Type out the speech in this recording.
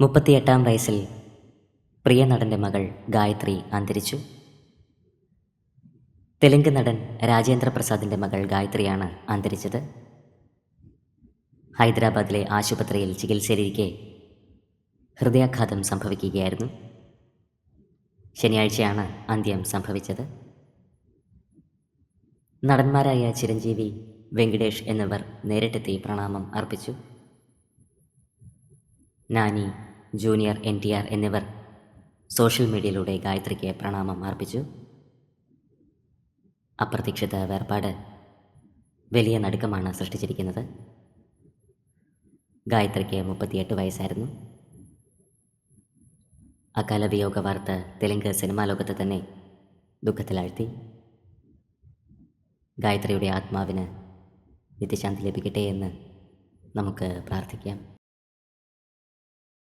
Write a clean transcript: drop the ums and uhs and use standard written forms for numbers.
38-ാം വയസ്സിൽ പ്രിയ നടൻ്റെ മകൾ ഗായത്രി അന്തരിച്ചു. തെലുങ്ക് നടൻ രാജേന്ദ്ര പ്രസാദിൻ്റെ മകൾ ഗായത്രിയാണ് അന്തരിച്ചത്. ഹൈദരാബാദിലെ ആശുപത്രിയിൽ ചികിത്സയിലിരിക്കെ ഹൃദയാഘാതം സംഭവിക്കുകയായിരുന്നു. ശനിയാഴ്ചയാണ് അന്ത്യം സംഭവിച്ചത്. നടന്മാരായ ചിരഞ്ജീവി, വെങ്കിടേഷ് എന്നിവർ നേരിട്ടെത്തി പ്രണാമം അർപ്പിച്ചു. നാനി, ജൂനിയർ NTR എന്നിവർ സോഷ്യൽ മീഡിയയിലൂടെ ഗായത്രിക്ക് പ്രണാമം അർപ്പിച്ചു. അപ്രതീക്ഷിത വേർപാട് വലിയ നടുക്കമാണ് സൃഷ്ടിച്ചിരിക്കുന്നത്. ഗായത്രിക്ക് 38 വയസ്സായിരുന്നു. അകാല വിയോഗ വാർത്ത തെലുങ്ക് സിനിമാ ലോകത്ത് തന്നെ ദുഃഖത്തിലാഴ്ത്തി. ഗായത്രിയുടെ ആത്മാവിന് നിത്യശാന്തി ലഭിക്കട്ടെ എന്ന് നമുക്ക് പ്രാർത്ഥിക്കാം.